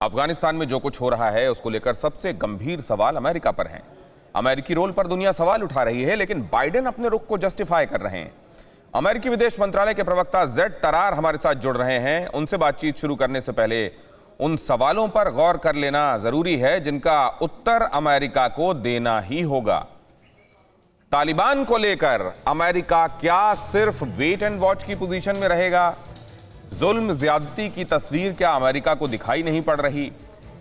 अफगानिस्तान में जो कुछ हो रहा है उसको लेकर सबसे गंभीर सवाल अमेरिका पर हैं। अमेरिकी रोल पर दुनिया सवाल उठा रही है, लेकिन बाइडेन अपने रुख को जस्टिफाई कर रहे हैं। अमेरिकी विदेश मंत्रालय के प्रवक्ता जेड तरार हमारे साथ जुड़ रहे हैं। उनसे बातचीत शुरू करने से पहले उन सवालों पर गौर कर लेना जरूरी है जिनका उत्तर अमेरिका को देना ही होगा। तालिबान को लेकर अमेरिका क्या सिर्फ वेट एंड वॉच की पोजीशन में रहेगा? जुल्म ज्यादती की तस्वीर क्या अमेरिका को दिखाई नहीं पड़ रही?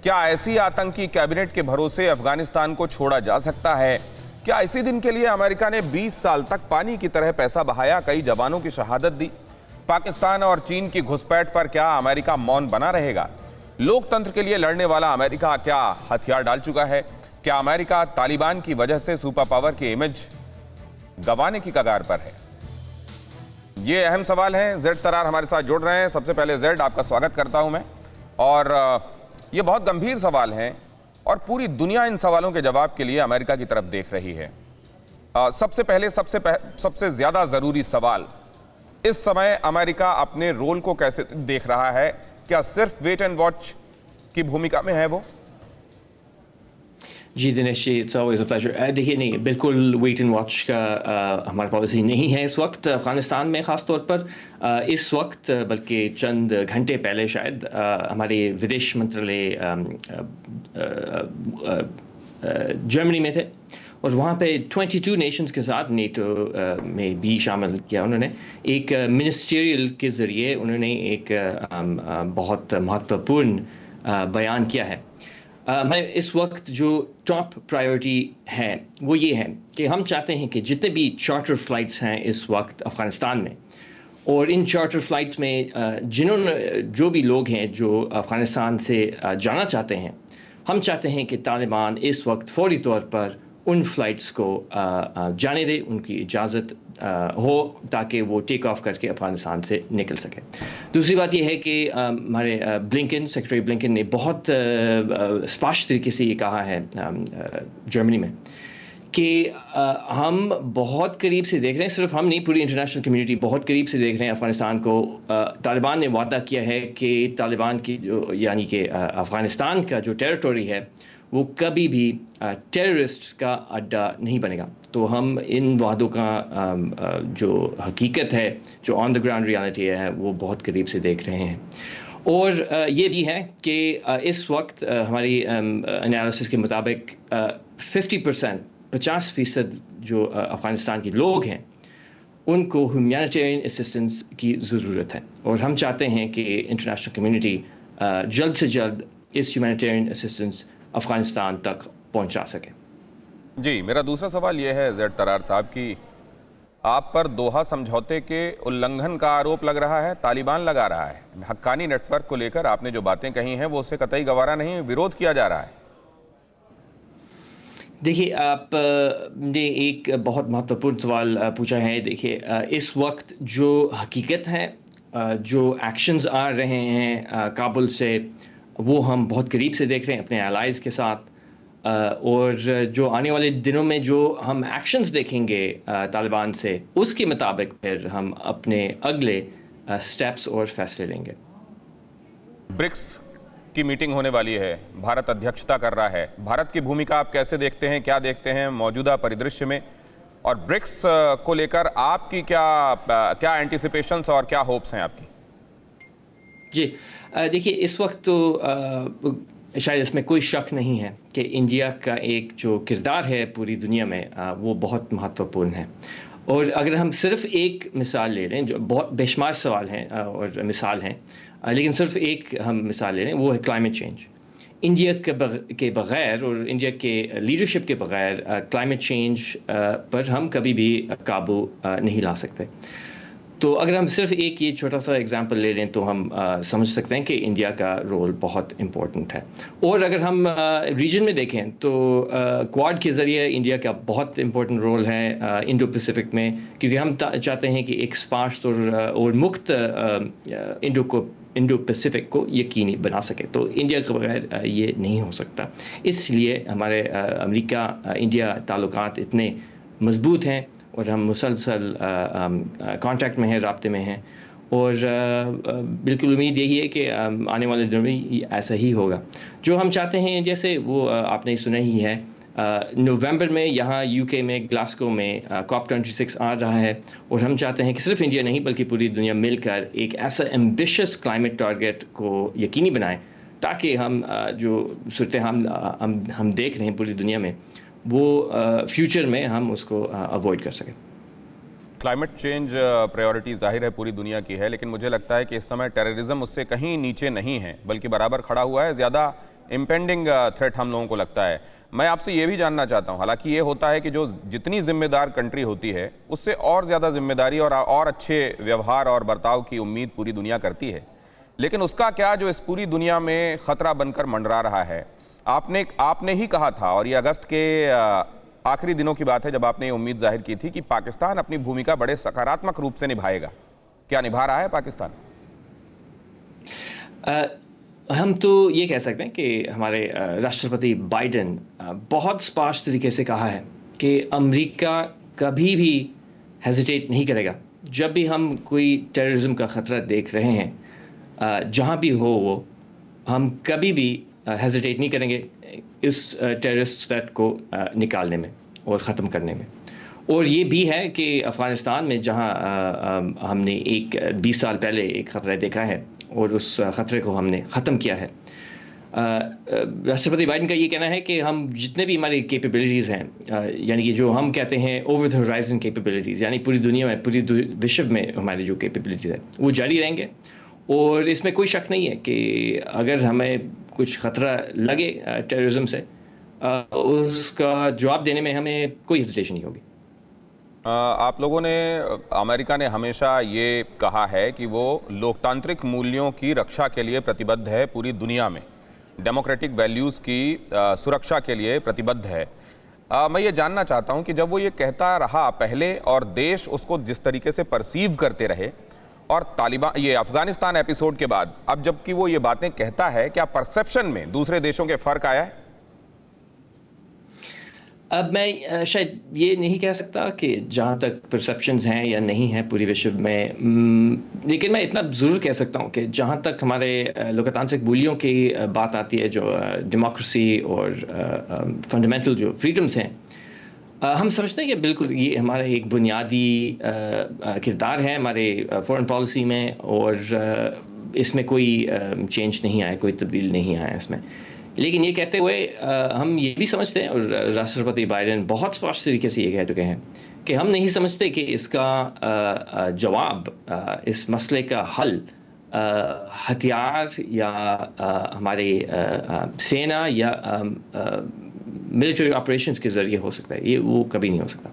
क्या ऐसी आतंकी कैबिनेट के भरोसे अफगानिस्तान को छोड़ा जा सकता है? क्या इसी दिन के लिए अमेरिका ने 20 साल तक पानी की तरह पैसा बहाया, कई जवानों की शहादत दी? पाकिस्तान और चीन की घुसपैठ पर क्या अमेरिका मौन बना रहेगा? लोकतंत्र के लिए लड़ने वाला अमेरिका क्या हथियार डाल चुका है? क्या अमेरिका तालिबान की वजह से सुपर पावर की इमेज गंवाने की कगार पर है? ये अहम सवाल हैं। जेड तरार हमारे साथ जुड़ रहे हैं। सबसे पहले जेड, आपका स्वागत करता हूं मैं। और ये बहुत गंभीर सवाल हैं और पूरी दुनिया इन सवालों के जवाब के लिए अमेरिका की तरफ देख रही है। सबसे ज्यादा जरूरी सवाल, इस समय अमेरिका अपने रोल को कैसे देख रहा है? क्या सिर्फ वेट एंड वॉच की भूमिका में है वो? जी Dinesh ji, it's always a pleasure. देखिए, नहीं, बिल्कुल वेट एंड वॉच का हमारी पॉलिसी नहीं है इस वक्त अफगानिस्तान में, ख़ास तौर पर इस वक्त, बल्कि चंद घंटे पहले शायद हमारे विदेश मंत्रालय जर्मनी में थे और वहाँ पे 22 नेशंस के साथ नेटो में भी शामिल किया उन्होंने। एक मिनिस्ट्रियल के ज़रिए उन्होंने एक बहुत महत्वपूर्ण बयान किया है। हमें इस वक्त जो टॉप प्रायोरिटी है वो ये है कि हम चाहते हैं कि जितने भी चार्टर फ्लाइट्स हैं इस वक्त अफ़गानिस्तान में, और इन चार्टर फ्लाइट्स में जिन्होंने जो भी लोग हैं जो अफ़गानिस्तान से जाना चाहते हैं, हम चाहते हैं कि तालिबान इस वक्त फौरी तौर पर उन फ्लाइट्स को जाने दे, उनकी इजाज़त हो, ताकि वो टेक ऑफ करके अफ़गानिस्तान से निकल सके। दूसरी बात यह है कि हमारे सेक्रेटरी ब्लिंकन ने बहुत स्पष्ट तरीके से ये कहा है जर्मनी में कि हम बहुत करीब से देख रहे हैं, सिर्फ हम नहीं, पूरी इंटरनेशनल कम्युनिटी बहुत करीब से देख रहे हैं अफ़गानिस्तान को। तालिबान ने वादा किया है कि तालिबान की यानी कि अफ़गानिस्तान का जो टेरिटरी है वो कभी भी टेररिस्ट का अड्डा नहीं बनेगा। तो हम इन वादों का जो हकीकत है, जो ऑन द ग्राउंड रियलिटी है, वो बहुत करीब से देख रहे हैं। और ये भी है कि इस वक्त हमारी एनालिसिस के मुताबिक 50% जो अफ़गानिस्तान के लोग हैं उनको ह्यूमैनिटेरियन असिस्टेंस की ज़रूरत है, और हम चाहते हैं कि इंटरनेशनल कम्युनिटी जल्द से जल्द इस ह्यूमैनिटेरियन असिस्टेंस अफगानिस्तान तक पहुंचा सके। जी, मेरा दूसरा सवाल यह है जेड तरार साहब कि आप पर दोहा समझौते के उल्लंघन का आरोप लग रहा है, तालिबान लगा रहा है। हक्कानी नेटवर्क को लेकर आपने जो बातें कही हैं वो उससे कतई गवारा नहीं, विरोध किया जा रहा है। देखिए, आपने एक बहुत महत्वपूर्ण सवाल पूछा है। देखिए, इस वक्त जो हकीकत है, जो एक्शंस आ रहे हैं काबुल से, वो हम बहुत करीब से देख रहे हैं अपने एलाइज के साथ, और जो आने वाले दिनों में जो हम एक्शंस देखेंगे तालिबान से, उसके मुताबिक फिर हम अपने अगले स्टेप्स और फैसले लेंगे। ब्रिक्स की मीटिंग होने वाली है, भारत अध्यक्षता कर रहा है। भारत की भूमिका आप कैसे देखते हैं, क्या देखते हैं मौजूदा परिदृश्य में? और ब्रिक्स को लेकर आपकी क्या एंटिसिपेशंस और क्या होप्स हैं आपकी? जी, देखिए, इस वक्त तो शायद इसमें कोई शक नहीं है कि इंडिया का एक जो किरदार है पूरी दुनिया में, वो बहुत महत्वपूर्ण है। और अगर हम सिर्फ एक मिसाल ले लें, जो बहुत बेशुमार सवाल हैं और मिसाल हैं, लेकिन सिर्फ एक हम मिसाल ले लें, वो है क्लाइमेट चेंज। इंडिया के बग़ैर और इंडिया के लीडरशिप के बग़ैर क्लाइमेट चेंज पर हम कभी भी काबू नहीं ला सकते। तो अगर हम सिर्फ एक ये छोटा सा एग्जांपल ले लें तो हम समझ सकते हैं कि इंडिया का रोल बहुत इम्पोर्टेंट है। और अगर हम रीजन में देखें तो क्वाड के ज़रिए इंडिया का बहुत इम्पोर्टेंट रोल है इंडो पैसिफिक में, क्योंकि हम चाहते हैं कि एक स्पष्ट और मुक्त इंडो पैसिफिक को यकीनी बना सके। तो इंडिया के बगैर ये नहीं हो सकता। इसलिए हमारे अमेरिका इंडिया ताल्लुकात इतने मजबूत हैं और हम मुसलसल कांटेक्ट में हैं, राब्ते में हैं। और बिल्कुल उम्मीद यही है कि आने वाले दिनों में ऐसा ही होगा। जो हम चाहते हैं जैसे वो आपने सुना ही है, नवंबर में यहाँ यूके में ग्लासगो में कॉप 26 आ रहा है, और हम चाहते हैं कि सिर्फ इंडिया नहीं बल्कि पूरी दुनिया मिलकर एक ऐसा एम्बिशियस क्लाइमेट टारगेट को यकीनी बनाएं ताकि हम जो सूरत हम देख रहे हैं पूरी दुनिया में वो फ्यूचर में हम उसको अवॉइड कर सकें। क्लाइमेट चेंज प्रायोरिटी जाहिर है पूरी दुनिया की है, लेकिन मुझे लगता है कि इस समय टेररिज्म उससे कहीं नीचे नहीं है बल्कि बराबर खड़ा हुआ है। ज़्यादा इम्पेंडिंग थ्रेट हम लोगों को लगता है। मैं आपसे ये भी जानना चाहता हूँ, हालांकि ये होता है कि जो जितनी जिम्मेदार कंट्री होती है उससे और ज़्यादा जिम्मेदारी और अच्छे व्यवहार और बर्ताव की उम्मीद पूरी दुनिया करती है, लेकिन उसका क्या जो इस पूरी दुनिया में ख़तरा बनकर मंडरा रहा है। आपने ही कहा था, और ये अगस्त के आखिरी दिनों की बात है जब आपने ये उम्मीद जाहिर की थी कि पाकिस्तान अपनी भूमिका बड़े सकारात्मक रूप से निभाएगा। क्या निभा रहा है पाकिस्तान? हम तो ये कह सकते हैं कि हमारे राष्ट्रपति बाइडेन बहुत स्पष्ट तरीके से कहा है कि अमेरिका कभी भी हेजिटेट नहीं करेगा जब भी हम कोई टेररिज्म का ख़तरा देख रहे हैं, जहाँ भी हो वो, हम कभी भी हेजिटेट नहीं करेंगे इस टेररिस्ट थ्रेट को निकालने में और ख़त्म करने में। और ये भी है कि अफ़गानिस्तान में जहाँ हमने 20 साल पहले एक ख़तरा देखा है और उस ख़तरे को हमने ख़त्म किया है, राष्ट्रपति बाइडेन का ये कहना है कि हम जितने भी हमारी कैपेबिलिटीज़ हैं, यानी कि जो हम कहते हैं ओवर द होराइजन कैपेबिलिटीज़, यानी पूरी दुनिया में पूरी विश्व में हमारी जो कैपेबिलिटीज़ है वो जारी रहेंगे। और इसमें कोई शक नहीं है कि अगर हमें कुछ ख़तरा लगे टेररिज्म से, उसका जवाब देने में हमें कोई हेजिटेशन नहीं होगी। आप लोगों ने, अमेरिका ने हमेशा ये कहा है कि वो लोकतांत्रिक मूल्यों की रक्षा के लिए प्रतिबद्ध है, पूरी दुनिया में डेमोक्रेटिक वैल्यूज़ की सुरक्षा के लिए प्रतिबद्ध है। मैं ये जानना चाहता हूँ कि जब वो ये कहता रहा पहले और देश उसको जिस तरीके से परसीव करते रहे, और तालिबान ये अफगानिस्तान एपिसोड के बाद अब जबकि वो ये बातें कहता है, क्या परसेप्शन में दूसरे देशों के फ़र्क आया है? अब मैं शायद ये नहीं कह सकता कि जहाँ तक परसेप्शंस हैं या नहीं हैं पूरी विश्व में, लेकिन मैं इतना ज़रूर कह सकता हूँ कि जहाँ तक हमारे लोकतांत्रिक मूल्यों की बात आती है, जो डेमोक्रेसी और फंडामेंटल जो फ्रीडम्स हैं, हम समझते हैं कि बिल्कुल ये हमारा एक बुनियादी किरदार है हमारे फॉरेन पॉलिसी में, और इसमें कोई चेंज नहीं आया, कोई तब्दील नहीं आया इसमें। लेकिन ये कहते हुए हम ये भी समझते हैं, और राष्ट्रपति बाइडेन बहुत स्पष्ट तरीके से ये कह चुके हैं कि हम नहीं समझते कि इसका जवाब, इस मसले का हल हथियार या हमारे सेना या मिलिट्री ऑपरेशंस के ज़रिए हो सकता है। ये वो कभी नहीं हो सकता।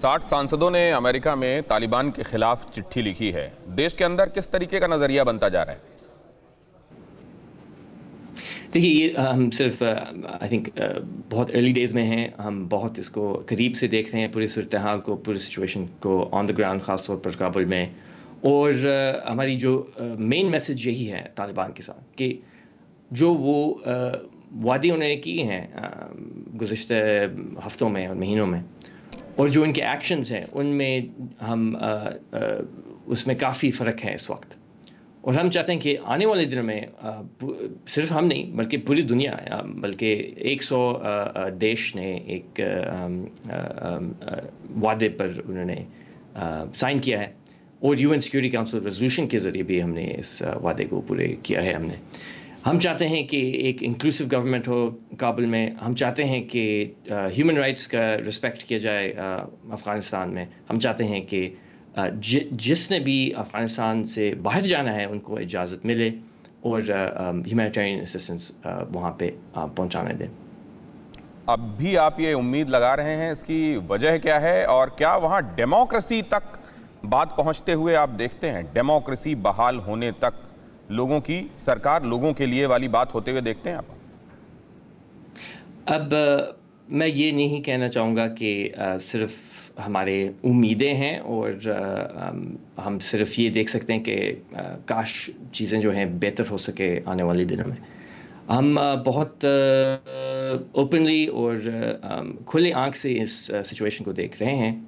60 सांसदों ने अमेरिका में तालिबान के खिलाफ चिट्ठी लिखी है। देश के अंदर किस तरीके का नज़रिया बनता जा रहा है? देखिए, ये हम सिर्फ आई थिंक बहुत अर्ली डेज़ में हैं। हम बहुत इसको करीब से देख रहे हैं, पूरी सूरत हाल को, पूरी सिचुएशन को ऑन द ग्राउंड, ख़ास तौर पर काबुल में। और हमारी जो मेन मैसेज यही है तालिबान के साथ कि जो वो वादे उन्होंने किए हैं गुज़िश्ता हफ्तों में और महीनों में, और जो इनके एक्शंस हैं उनमें हम उसमें काफ़ी फ़र्क है इस वक्त। और हम चाहते हैं कि आने वाले दिनों में सिर्फ हम नहीं बल्कि पूरी दुनिया, बल्कि 100 देश ने एक वादे पर उन्होंने साइन किया है, और यूएन सिक्योरिटी काउंसिल रेजोल्यूशन के ज़रिए भी हमने इस वादे को पूरे किया है। हम चाहते हैं कि एक इंक्लूसिव गवर्नमेंट हो काबुल में। हम चाहते हैं कि ह्यूमन राइट्स का रिस्पेक्ट किया जाए अफ़गानिस्तान में। हम चाहते हैं कि जिसने भी अफ़गानिस्तान से बाहर जाना है उनको इजाज़त मिले, और ह्यूमैनिटेरियन असिस्टेंस वहाँ पे पहुँचाने दें। अब भी आप ये उम्मीद लगा रहे हैं, इसकी वजह क्या है? और क्या वहाँ डेमोक्रेसी तक बात पहुँचते हुए आप देखते हैं, डेमोक्रेसी बहाल होने तक लोगों की सरकार लोगों के लिए वाली बात होते हुए देखते हैं आप? अब मैं ये नहीं कहना चाहूँगा कि सिर्फ हमारे उम्मीदें हैं, और हम सिर्फ ये देख सकते हैं कि काश चीज़ें जो हैं बेहतर हो सके आने वाले दिनों में। हम बहुत ओपनली और खुले आँख से इस सिचुएशन को देख रहे हैं,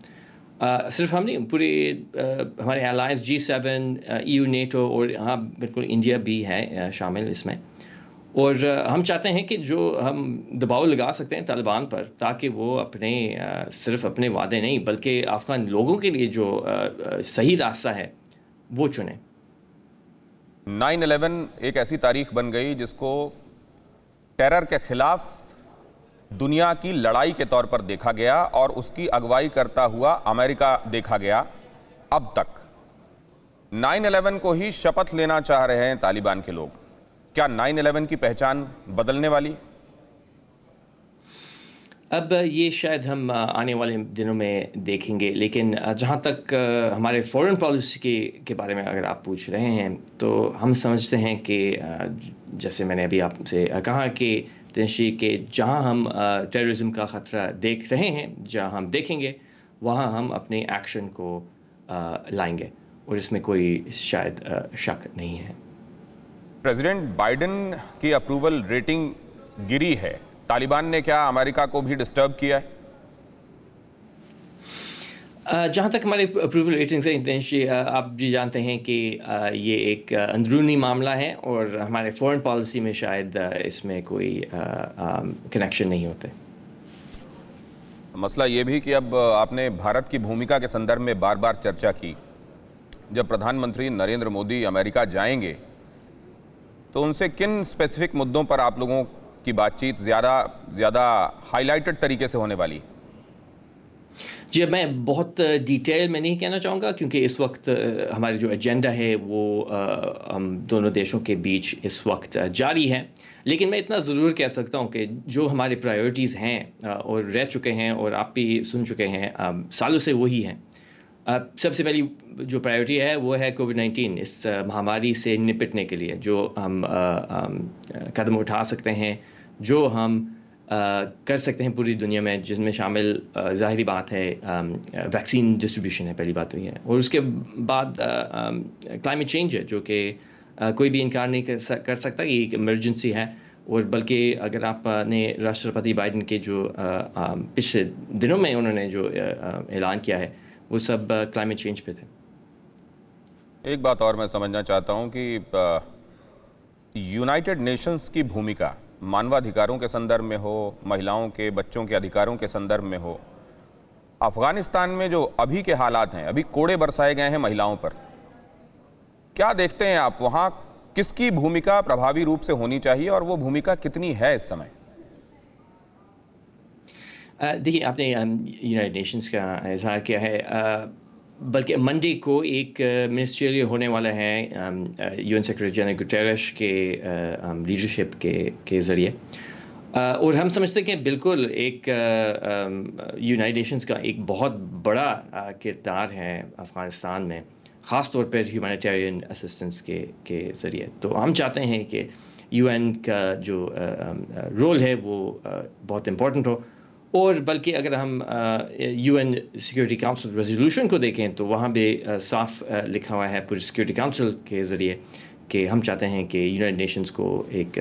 सिर्फ हम नहीं, पूरे हमारे अलायंस G7, EU, नेटो और हाँ बिल्कुल इंडिया भी है शामिल इसमें। और हम चाहते हैं कि जो हम दबाव लगा सकते हैं तालिबान पर, ताकि वो अपने सिर्फ अपने वादे नहीं बल्कि अफ़गान लोगों के लिए जो सही रास्ता है वो चुनें। 9/11 एक ऐसी तारीख बन गई जिसको टेरर के खिलाफ दुनिया की लड़ाई के तौर पर देखा गया और उसकी अगुवाई करता हुआ अमेरिका देखा गया। अब तक 9/11 को ही शपथ लेना चाह रहे हैं तालिबान के लोग। क्या 9/11 की पहचान बदलने वाली? अब ये शायद हम आने वाले दिनों में देखेंगे, लेकिन जहाँ तक हमारे फॉरेन पॉलिसी के बारे में अगर आप पूछ रहे हैं, तो हम समझते हैं कि जैसे मैंने अभी आपसे कहा कि तंशी के जहाँ हम टेररिज्म का ख़तरा देख रहे हैं, जहाँ हम देखेंगे वहाँ हम अपने एक्शन को लाएंगे, और इसमें कोई शायद शक नहीं है। प्रेसिडेंट बाइडेन की अप्रूवल रेटिंग गिरी है। तालिबान ने क्या अमेरिका को भी डिस्टर्ब किया है? जहाँ तक हमारे अप्रूवल रेटिंग्स हैं, आप भी जानते हैं कि ये एक अंदरूनी मामला है और हमारे फॉरेन पॉलिसी में शायद इसमें कोई कनेक्शन नहीं होते। मसला ये भी कि अब आपने भारत की भूमिका के संदर्भ में बार बार चर्चा की। जब प्रधानमंत्री नरेंद्र मोदी अमेरिका जाएंगे तो उनसे किन स्पेसिफिक मुद्दों पर आप लोगों की बातचीत ज़्यादा हाईलाइटेड तरीके से होने वाली? जी, मैं बहुत डिटेल में नहीं कहना चाहूँगा, क्योंकि इस वक्त हमारी जो एजेंडा है वो हम दोनों देशों के बीच इस वक्त जारी है। लेकिन मैं इतना ज़रूर कह सकता हूँ कि जो हमारे प्रायोरिटीज़ हैं और रह चुके हैं और आप भी सुन चुके हैं सालों से, वही हैं। सबसे पहली जो प्रायोरिटी है वो है कोविड-19, इस महामारी से निपटने के लिए जो हम कदम उठा सकते हैं, जो हम कर सकते हैं पूरी दुनिया में, जिसमें शामिल ज़ाहिरी बात है वैक्सीन डिस्ट्रीब्यूशन है, पहली बात तो ये है। और उसके बाद क्लाइमेट चेंज है, जो कि कोई भी इनकार नहीं कर सकता, ये एक इमरजेंसी है। और बल्कि अगर आपने राष्ट्रपति बाइडेन के जो पिछले दिनों में उन्होंने जो ऐलान किया है, वो सब क्लाइमेट चेंज पे थे। एक बात और मैं समझना चाहता हूं कि यूनाइटेड नेशंस की भूमिका मानवाधिकारों के संदर्भ में हो, महिलाओं के, बच्चों के अधिकारों के संदर्भ में हो, अफगानिस्तान में जो अभी के हालात हैं, अभी कोड़े बरसाए गए हैं महिलाओं पर, क्या देखते हैं आप? वहां किसकी भूमिका प्रभावी रूप से होनी चाहिए और वो भूमिका कितनी है इस समय? देखिए, आपने यूनाइटेड नेशंस का इज़हार किया है, बल्कि मंडे को एक मिनिस्ट्रियल होने वाला है यूएन सेक्रेटरी जनरल गुटेरेश के लीडरशिप के ज़रिए। और हम समझते हैं कि बिल्कुल एक यूनाइटेड नेशंस का एक बहुत बड़ा किरदार है अफ़गानिस्तान में, ख़ास तौर पर ह्यूमैनिटेरियन असिस्टेंस के ज़रिए। तो हम चाहते हैं कि यूएन का जो रोल है वो बहुत इम्पोर्टेंट हो। और बल्कि अगर हम यूएन सिक्योरिटी काउंसिल रेजोल्यूशन को देखें, तो वहाँ भी साफ लिखा हुआ है पूरी सिक्योरिटी काउंसिल के ज़रिए कि हम चाहते हैं कि यूनाइटेड नेशंस को एक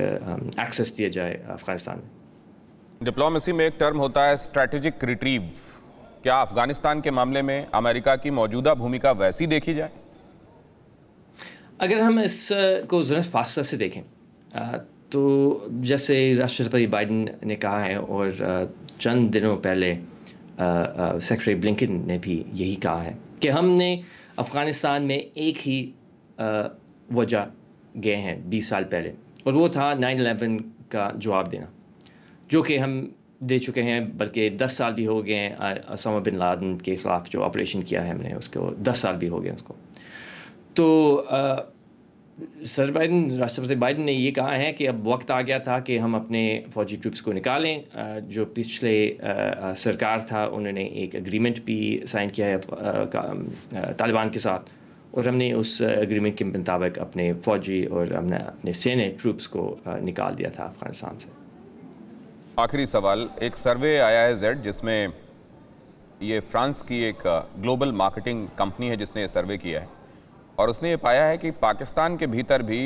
एक्सेस दिया जाए अफ़गानिस्तान में। डिप्लोमेसी में एक टर्म होता है स्ट्रैटेजिक रिट्रीव। क्या अफगानिस्तान के मामले में अमेरिका की मौजूदा भूमिका वैसी देखी जाए? अगर हम इसको ज़रा फासला से देखें, तो जैसे राष्ट्रपति बाइडेन ने कहा है और चंद दिनों पहले सेक्रेटरी ब्लिंकन ने भी यही कहा है कि हमने अफ़गानिस्तान में एक ही वजह गए हैं 20 साल पहले, और वो था 9/11 का जवाब देना, जो कि हम दे चुके हैं। बल्कि 10 साल भी हो गए हैं ओसामा बिन लादेन के ख़िलाफ़ जो ऑपरेशन किया है हमने, उसको 10 साल भी हो गए उसको। तो सर बाइडेन, राष्ट्रपति बाइडेन ने ये कहा है कि अब वक्त आ गया था कि हम अपने फौजी ट्रूप्स को निकालें। जो पिछले सरकार था, उन्होंने एक एग्रीमेंट भी साइन किया है तालिबान के साथ, और हमने उस एग्रीमेंट के मुताबिक अपने फौजी और हमने अपने सैन्य ट्रूप्स को निकाल दिया था अफगानिस्तान से। आखिरी सवाल, एक सर्वे आया है जेड, जिसमें ये फ्रांस की एक ग्लोबल मार्केटिंग कंपनी है जिसने ये सर्वे किया है, और उसने ये पाया है कि पाकिस्तान के भीतर भी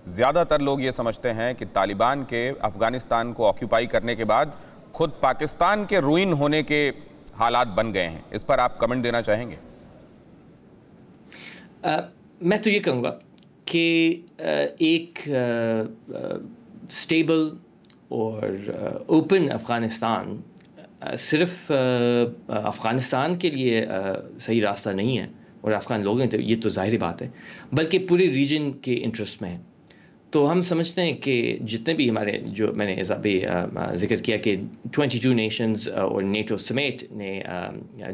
ज़्यादातर लोग ये समझते हैं कि तालिबान के अफ़गानिस्तान को ऑक्यूपाई करने के बाद खुद पाकिस्तान के रुइन होने के हालात बन गए हैं। इस पर आप कमेंट देना चाहेंगे? मैं तो ये कहूँगा कि एक स्टेबल और ओपन अफ़गानिस्तान सिर्फ अफ़गानिस्तान के लिए सही रास्ता नहीं है, और अफ़गान लोग हैं तो ये तो ज़ाहिर बात है, बल्कि पूरे रीजन के इंटरेस्ट में है। तो हम समझते हैं कि जितने भी हमारे, जो मैंने अभी जिक्र किया कि 22 नेशंस और नेटो समेत ने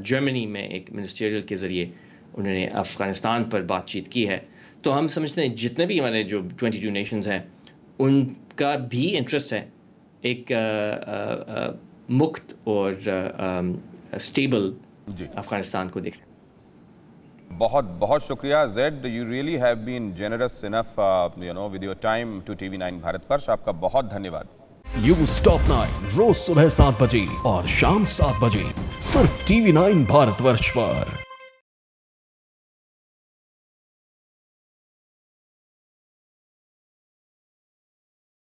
जर्मनी में एक मिनिस्ट्रियल के ज़रिए उन्होंने अफ़गानिस्तान पर बातचीत की है। तो हम समझते हैं जितने भी हमारे जो 22 नेशंस हैं उनका भी इंटरेस्ट है एक मुक्त और स्टेबल अफ़गानिस्तान को देखना। बहुत बहुत शुक्रिया Z, you really have been generous enough with your time to TV9 Bharatvarsh. आपका बहुत धन्यवाद। न्यूज़ टॉप 9 रोज सुबह 7 बजे और शाम 7 बजे सिर्फ TV9 भारतवर्ष पर।